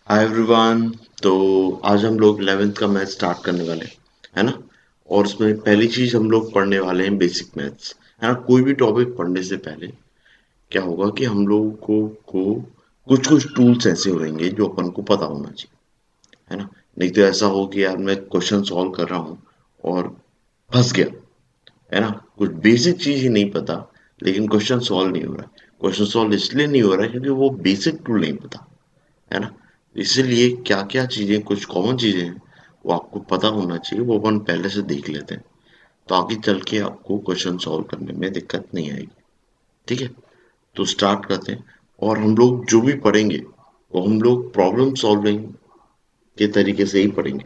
Hi everyone. तो आज हम लोग 11th का मैथ स्टार्ट करने वाले हैं, है ना। और उसमें पहली चीज हम लोग पढ़ने वाले हैं बेसिक मैथ्स, है ना। कोई भी टॉपिक पढ़ने से पहले क्या होगा कि हम लोगों को कुछ कुछ टूल्स ऐसे होंगे जो अपन को पता होना चाहिए, है ना। नहीं तो ऐसा हो कि यार मैं क्वेश्चन सॉल्व कर रहा हूँ और फंस गया, है ना। कुछ बेसिक चीज ही नहीं पता, लेकिन क्वेश्चन सॉल्व नहीं हो रहा है। क्वेश्चन सॉल्व इसलिए नहीं हो रहा है क्योंकि वो बेसिक टूल नहीं पता, है ना। इसीलिए क्या क्या चीजें, कुछ कॉमन चीजें हैं वो आपको पता होना चाहिए, वो अपन पहले से देख लेते हैं। तो आगे चल के आपको क्वेश्चन सॉल्व करने में दिक्कत नहीं आएगी। ठीक है, तो स्टार्ट करते हैं। और हम लोग जो भी पढ़ेंगे वो हम लोग प्रॉब्लम सॉल्विंग के तरीके से ही पढ़ेंगे,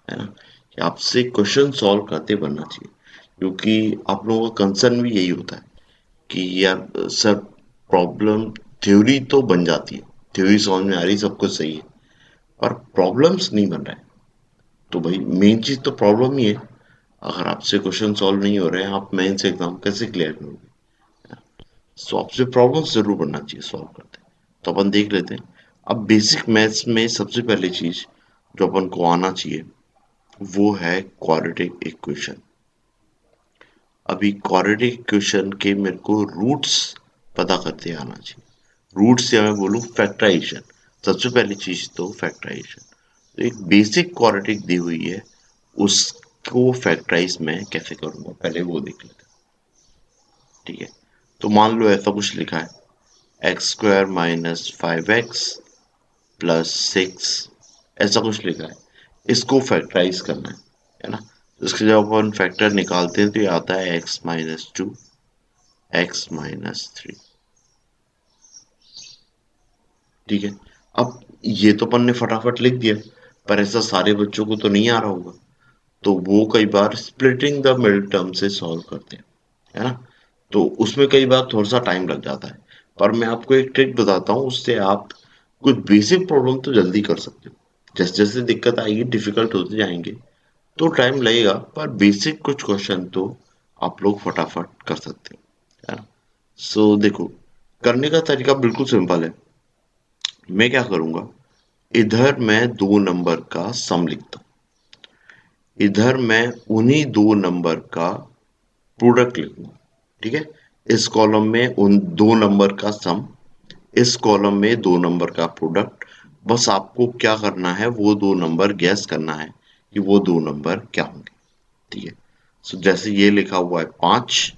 है ना। कि आपसे क्वेश्चन सॉल्व करते बनना चाहिए, क्योंकि आप लोगों का कंसर्न भी यही होता है कि यार सर प्रॉब्लम थ्योरी तो बन जाती है, थ्योरी समझ में आ रही, सब कुछ सही है, पर प्रॉब्लम्स नहीं बन रहा है। तो भाई मेन चीज तो प्रॉब्लम ही है। अगर आपसे क्वेश्चन सॉल्व नहीं हो रहे हैं, आप मेंस एग्जाम कैसे क्लियर करोगे। सो आपसे प्रॉब्लम्स जरूर बनना चाहिए सॉल्व करते। तो अपन देख लेते हैं। अब बेसिक मैथ्स में सबसे पहली चीज जो अपन को आना चाहिए वो है क्वाड्रेटिक इक्वेशन। अभी क्वाड्रेटिक इक्वेशन के मेरे को रूट्स पता करते आना चाहिए। रूट्स या मैं बोलूँ फैक्टराइजेशन। सबसे पहली चीज तो फैक्टराइजेशन। तो एक बेसिक क्वाड्रेटिक दी हुई है, उसको फैक्टराइज मैं कैसे करूंगा पहले वो देख लेते हैं। ठीक है, तो मान लो ऐसा कुछ लिखा है x square minus 5x plus 6, ऐसा कुछ लिखा है। इसको फैक्टराइज करना है ना। तो इसके जब अपन फैक्टर निकालते हैं तो ये आता है x-2, x-3। ठीक है, अब ये तो अपन ने फटाफट लिख दिया, पर ऐसा सारे बच्चों को तो नहीं आ रहा होगा। तो वो कई बार स्प्लिटिंग द मिड टर्म से सॉल्व करते हैं, है ना। तो उसमें कई बार थोड़ा सा टाइम लग जाता है, पर मैं आपको एक ट्रिक बताता हूँ, उससे आप कुछ बेसिक प्रॉब्लम तो जल्दी कर सकते हो। जैसे जैसे दिक्कत आएगी डिफिकल्ट होते जाएंगे तो टाइम लगेगा, पर बेसिक कुछ क्वेश्चन तो आप लोग फटाफट कर सकते हो, है ना। सो देखो, करने का तरीका बिल्कुल सिंपल है। मैं क्या करूंगा, इधर मैं दो नंबर का सम लिखता हूँ, इधर मैं उन्हीं दो नंबर का प्रोडक्ट लिखूंगा। ठीक है, इस कॉलम में उन दो नंबर का सम, इस कॉलम में दो नंबर का प्रोडक्ट। बस आपको क्या करना है, वो दो नंबर गैस करना है कि वो दो नंबर क्या होंगे। ठीक है, सो जैसे ये लिखा हुआ है 5,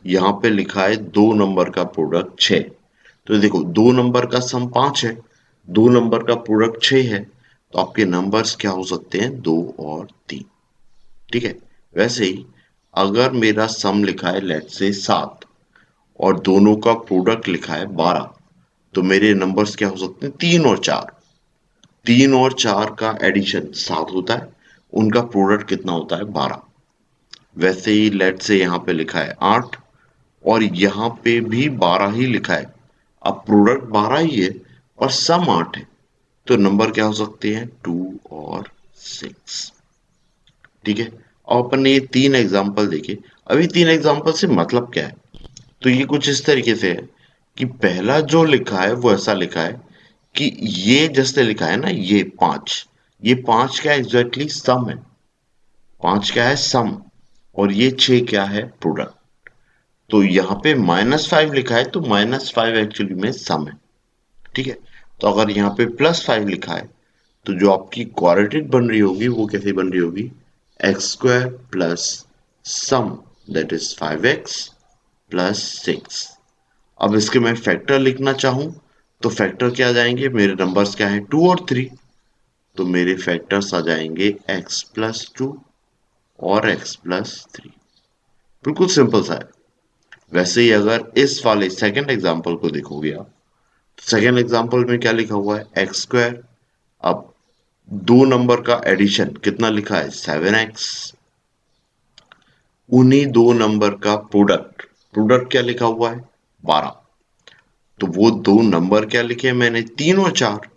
यहाँ पे लिखा है दो नंबर का प्रोडक्ट 6। तो देखो दो नंबर का सम 5 है, दो नंबर का प्रोडक्ट 6 है, तो आपके नंबर्स क्या हो सकते हैं, 2 और 3। ठीक है, वैसे ही अगर मेरा सम लिखा है लेट से 7 और दोनों का प्रोडक्ट लिखा है 12, तो मेरे नंबर्स क्या हो सकते हैं, 3 और 4। 3 और 4 का एडिशन 7 होता है, उनका प्रोडक्ट कितना होता है, 12। वैसे ही लेट से यहाँ पे लिखा है 8 और यहाँ पे भी 12 ही लिखा है। अब प्रोडक्ट 12 ही है और सम 8 है, तो नंबर क्या हो सकते हैं, 2 और 6। ठीक है, और अपन ने ये तीन एग्जाम्पल देखे। अभी तीन एग्जाम्पल से मतलब क्या है, तो ये कुछ इस तरीके से है कि पहला जो लिखा है वो ऐसा लिखा है कि ये जैसे लिखा है ना, ये 5, ये 5 क्या एग्जैक्टली सम है, 5 क्या है सम, और ये 6 क्या है प्रोडक्ट। तो यहाँ पे -5 लिखा है तो -5 एक्चुअली में सम है। ठीक है, तो अगर यहाँ पे +5 लिखा है तो जो आपकी क्वाड्रेटिक बन रही होगी वो कैसे बन रही होगी, x square plus sum that is 5x plus 6। अब इसके मैं फैक्टर लिखना चाहूं तो फैक्टर क्या आ जाएंगे, मेरे नंबर्स क्या है 2 और 3, तो मेरे फैक्टर्स आ जाएंगे x+2 और x+3। बिल्कुल सिंपल सा है। वैसे ही अगर इस वाले सेकंड एग्जांपल को देखोगे आप, सेकंड एग्जांपल में क्या लिखा हुआ है, एक्स स्क्वायर। अब दो नंबर का एडिशन कितना लिखा है, 7x। उन्हीं दो नंबर का प्रोडक्ट, प्रोडक्ट क्या लिखा हुआ है, 12। तो वो दो नंबर क्या लिखे मैंने, 3 और 4,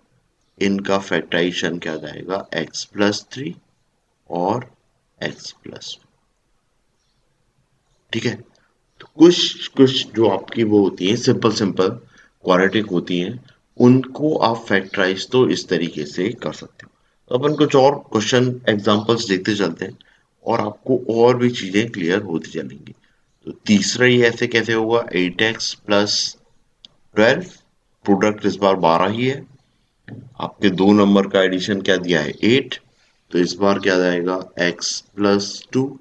इनका फैक्टराइजेशन क्या जाएगा, x+3 और x+। ठीक है, तो कुछ कुछ जो आपकी वो होती है सिंपल सिंपल क्वाड्रेटिक होती हैं, उनको आप फैक्टराइज तो इस तरीके से कर सकते हो। तो अपन कुछ और क्वेश्चन एग्जांपल्स देखते चलते हैं और आपको और भी चीजें क्लियर होती चलेंगी। तो तीसरा ही ऐसे कैसे होगा, 8x प्लस 12, प्रोडक्ट इस बार 12 ही है। आपके दो नंबर का एडिशन क्या दिया है, 8, तो इस बार क्या जाएगा, x प्लस 2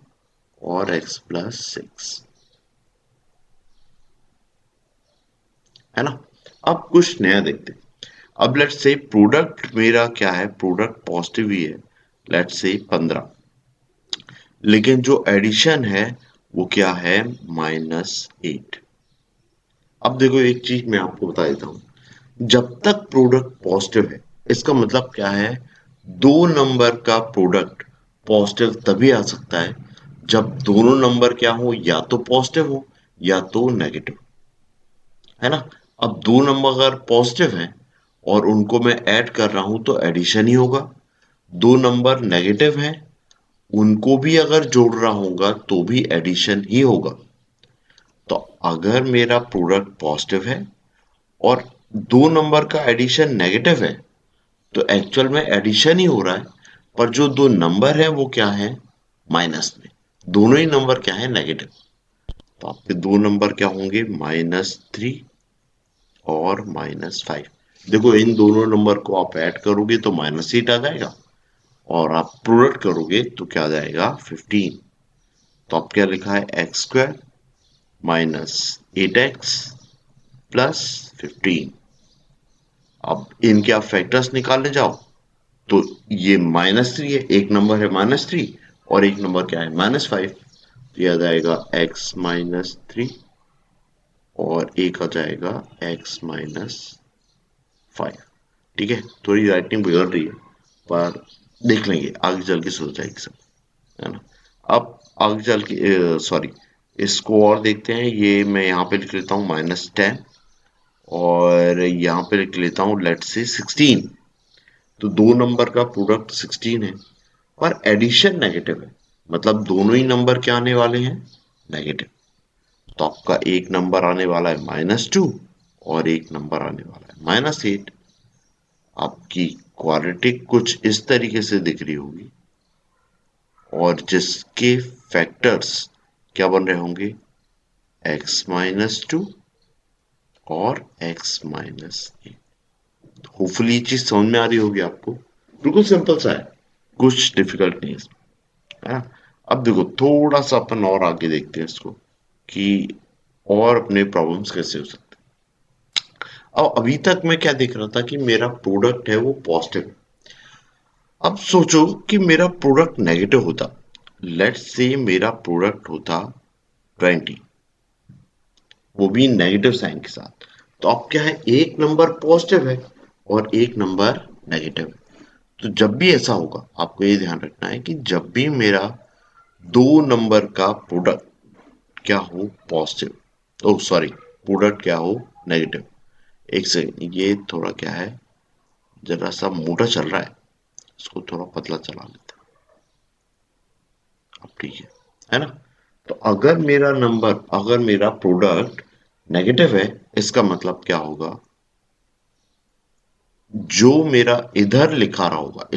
और x प्लस 6, है ना। अब कुछ नया देखते हैं। अब लेट्स से प्रोडक्ट मेरा क्या है, प्रोडक्ट पॉजिटिव ही है, लेट्स से 15, लेकिन जो एडिशन है वो क्या है, -8। अब देखो एक चीज मैं आपको बता देता हूं, जब तक प्रोडक्ट पॉजिटिव है, इसका मतलब क्या है, दो नंबर का प्रोडक्ट पॉजिटिव तभी आ सकता है जब दोनों नंबर क्या हो, या तो पॉजिटिव हो या तो नेगेटिव, है ना। अब दो नंबर अगर पॉजिटिव हैं और उनको मैं ऐड कर रहा हूं तो एडिशन ही होगा। दो नंबर नेगेटिव हैं, उनको भी अगर जोड़ रहा होगा तो भी एडिशन ही होगा। तो अगर मेरा प्रोडक्ट पॉजिटिव है और दो नंबर का एडिशन नेगेटिव है, तो एक्चुअल में एडिशन ही हो रहा है, पर जो दो नंबर है वो क्या है, माइनस में। दोनों ही नंबर क्या है, नेगेटिव। तो आपके दो नंबर क्या होंगे, -3 और -5। देखो इन दोनों नंबर को आप ऐड करोगे तो -8 आ जाएगा, और आप प्रोडक्ट करोगे तो क्या आ जाएगा, 15। तो आप क्या लिखा है, x² -8x प्लस 15। अब इनके आप फैक्टर्स निकालने जाओ तो ये -3 है, एक नंबर है -3 और एक नंबर क्या है, -5। तो यह आ जाएगा x-3 और एक आ जाएगा x-5। ठीक है, थोड़ी राइटिंग बिगड़ रही है पर देख लेंगे, आगे चल के सुधर जाएगी सब, है ना। अब आगे चल के सॉरी, इसको और देखते हैं। ये मैं यहाँ पे लिख लेता हूँ -10 और यहाँ पे लिख लेता हूँ लेट्स से 16। तो दो नंबर का प्रोडक्ट 16 है पर एडिशन नेगेटिव है, मतलब दोनों ही नंबर क्या आने वाले हैं, नेगेटिव। तो आपका एक नंबर आने वाला है -2 और एक नंबर आने वाला है -8। आपकी क्वाड्रेटिक कुछ इस तरीके से दिख रही होगी और जिसके फैक्टर्स क्या बन रहे होंगे, x-2 और x-8। होपफुली ये चीज समझ में आ रही होगी आपको, बिल्कुल सिंपल सा है, कुछ डिफिकल्ट नहीं है इसमें, है ना। अब देखो थोड़ा सा अपन और आगे देखते हैं इसको कि और अपने प्रॉब्लम्स कैसे हो सकते हैं। अब अभी तक मैं क्या देख रहा था कि मेरा प्रोडक्ट है वो पॉजिटिव है। अब सोचो कि मेरा प्रोडक्ट नेगेटिव होता, लेट्स से मेरा प्रोडक्ट होता 20, वो भी नेगेटिव साइन के साथ। तो अब क्या है, एक नंबर पॉजिटिव है और एक नंबर नेगेटिव है। तो जब भी ऐसा होगा आपको ये ध्यान रखना है कि जब भी मेरा दो नंबर का प्रोडक्ट क्या हो, पॉजिटिव, ओह सॉरी, प्रोडक्ट क्या हो, नेगेटिव। एक सेकंड, ये थोड़ा क्या है, जरा सा मोटा चल रहा है, इसको थोड़ा पतला चला लेते हैं। अब ठीक है ना। तो अगर मेरा नंबर, अगर मेरा प्रोडक्ट नेगेटिव है, इसका मतलब क्या होगा, जो मेरा इधर लिखा रहा होगा,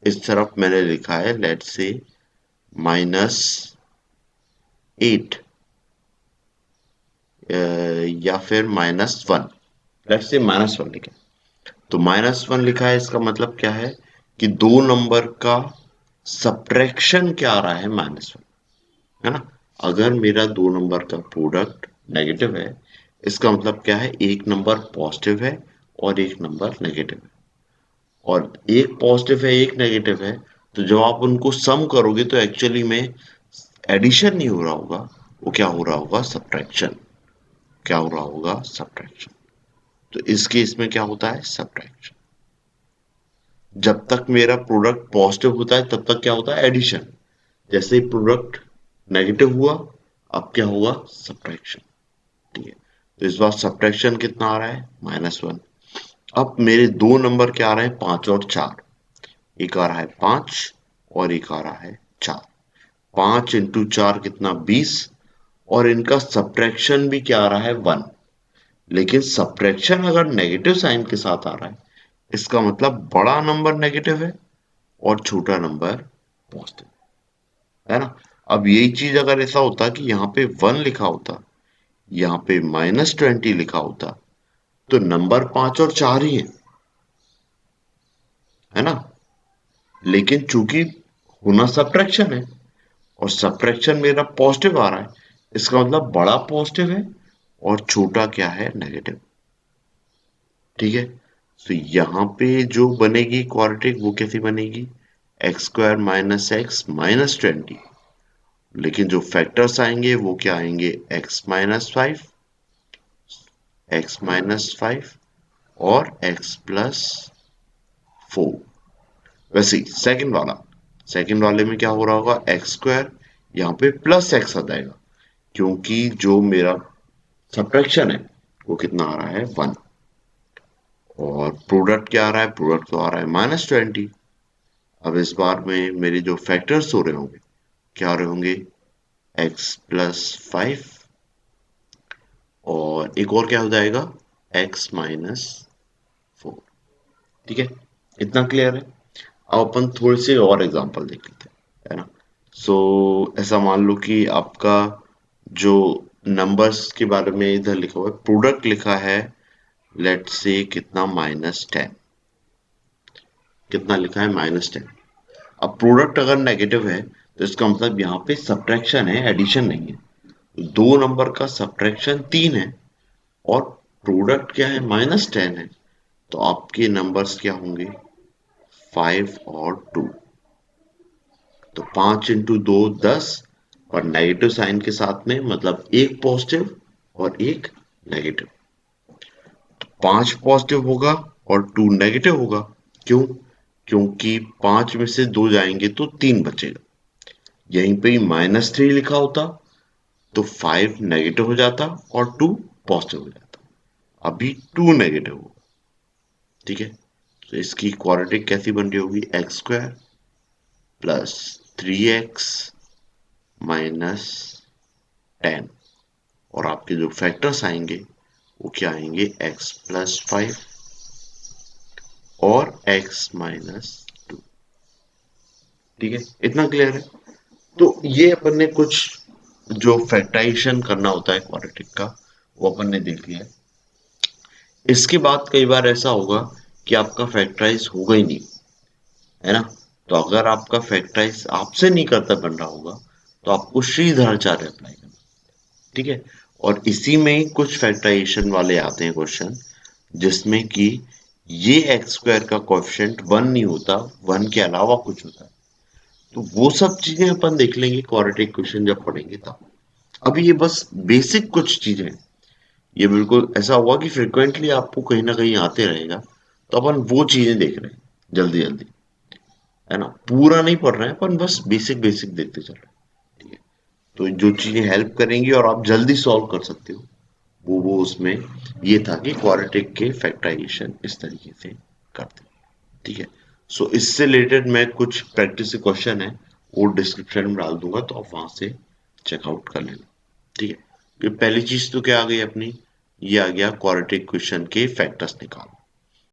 इस तरफ मैंने लिखा है लेट्स से -8 या फिर -1, लेट्स से -1 लिखा है। तो -1 लिखा है, इसका मतलब क्या है कि दो नंबर का सब्ट्रैक्शन क्या आ रहा है, -1, है ना। अगर मेरा दो नंबर का प्रोडक्ट नेगेटिव है, इसका मतलब क्या है, एक नंबर पॉजिटिव है और एक नंबर नेगेटिव है, और एक पॉजिटिव है एक नेगेटिव है, तो जब आप उनको सम करोगे तो एक्चुअली में एडिशन नहीं हो रहा होगा, वो क्या हो रहा होगा, सब्ट्रैक्शन। क्या हो रहा होगा, सब्ट्रैक्शन। तो इस केस में क्या होता है, सब्ट्रैक्शन। जब तक मेरा प्रोडक्ट पॉजिटिव होता है तब तक क्या होता है, एडिशन। जैसे ही प्रोडक्ट नेगेटिव हुआ, अब क्या हुआ, सब्ट्रैक्शन। ठीक है, तो इस बार सब्ट्रैक्शन कितना आ रहा है, -1। अब मेरे दो नंबर क्या आ रहे हैं, 5 और 4। एक आ रहा है 5 और एक आ रहा है 4। 5 इंटू 4 कितना, 20, और इनका सब्ट्रैक्शन भी क्या आ रहा है, 1। लेकिन सब्ट्रैक्शन अगर नेगेटिव साइन के साथ आ रहा है, इसका मतलब बड़ा नंबर नेगेटिव है और छोटा नंबर पॉजिटिव है ना। अब यही चीज अगर ऐसा होता कि यहाँ पे 1 लिखा होता, यहाँ पे -20 लिखा होता, तो नंबर 5 और 4 ही है ना। लेकिन चूंकि होना सब्ट्रैक्शन है और सब्ट्रैक्शन मेरा पॉजिटिव आ रहा है, इसका मतलब बड़ा पॉजिटिव है और छोटा क्या है, नेगेटिव। ठीक है, तो यहाँ पे जो बनेगी क्वाड्रेटिक वो कैसी बनेगी, x² - x -20। लेकिन जो फैक्टर्स आएंगे वो क्या आएंगे, x-5, x-5 और x+4। वैसे ही सेकंड वाले में क्या हो रहा होगा, x², यहाँ पे +x आ जाएगा, क्योंकि जो मेरा सब्ट्रैक्शन है वो कितना आ रहा है, 1। और प्रोडक्ट क्या आ रहा है, प्रोडक्ट तो आ रहा है -20। अब इस बार में मेरे जो फैक्टर्स हो रहे होंगे, क्या हो रहे होंगे, x+5 और एक और क्या हो जाएगा, x-4। ठीक है, इतना क्लियर है। अब अपन थोड़े से और एग्जांपल देख लेते हैं, है ना। सो ऐसा मान लो कि आपका जो नंबर्स के बारे में इधर लिखा हुआ है, प्रोडक्ट लिखा है, लेट्स से कितना, -10। कितना लिखा है, -10। अब प्रोडक्ट अगर नेगेटिव है तो इसका मतलब यहाँ पे सब्ट्रैक्शन है, एडिशन नहीं है। तो दो नंबर का सब्ट्रैक्शन 3 है और प्रोडक्ट क्या है, -10 है, तो आपके नंबर्स क्या होंगे, 5 और 2। तो 5 इंटू 2 10, और नेगेटिव साइन के साथ में, मतलब एक पॉजिटिव और एक नेगेटिव। तो 5 पॉजिटिव होगा और 2 नेगेटिव होगा। क्यों, क्योंकि 5 में से 2 जाएंगे तो 3 बचेगा। यहीं पे ही -3 लिखा होता तो 5 नेगेटिव हो जाता और 2 पॉजिटिव हो जाता। अभी 2 नेगेटिव होगा। ठीक है, तो इसकी क्वाड्रेटिक कैसी बन रही होगी, x² प्लस 3x माइनस 10। और आपके जो फैक्टर्स आएंगे वो क्या आएंगे, x+5 और x-2। ठीक है, इतना क्लियर है। तो ये अपन ने कुछ जो फैक्टराइजेशन करना होता है क्वाड्रेटिक का, वो अपन ने देख लिया है। इसके बाद कई बार ऐसा होगा कि आपका फैक्टराइज होगा ही नहीं, है ना। तो अगर आपका फैक्टराइज आपसे नहीं करता बन रहा होगा, तो आपको श्रीधराचार्य अप्लाई करना। ठीक है, और इसी में ही कुछ फैक्टराइजेशन वाले आते हैं क्वेश्चन, जिसमें कि ये x² का कोएफिशिएंट 1 नहीं होता, 1 के अलावा कुछ होता है। तो वो सब चीजें अपन देख लेंगे क्वाड्रेटिक क्वेश्चन जब पढ़ेंगे तब। अभी ये बस बेसिक कुछ चीजें हैं। ये बिल्कुल ऐसा हुआ कि फ्रिक्वेंटली आपको कहीं ना कहीं आते रहेगा, तो अपन वो चीजें देख रहे हैं जल्दी जल्दी, है ना। पूरा नहीं पढ़ रहे हैं अपन, बस बेसिक बेसिक देखते चल रहे हैं। ठीक है, तो जो चीजें हेल्प करेंगी और आप जल्दी सॉल्व कर सकते हो, वो उसमें ये था कि क्वाड्रेटिक के फैक्टराइजेशन इस तरीके से करते हैं। ठीक है, सो इससे रिलेटेड मैं कुछ प्रैक्टिस क्वेश्चन है वो डिस्क्रिप्शन में डाल दूंगा, तो आप वहां से चेकआउट कर लेना। ठीक है, ये पहली चीज तो क्या आ गई अपनी, ये आ गया क्वाड्रेटिक क्वेश्चन के फैक्टर्स निकाल।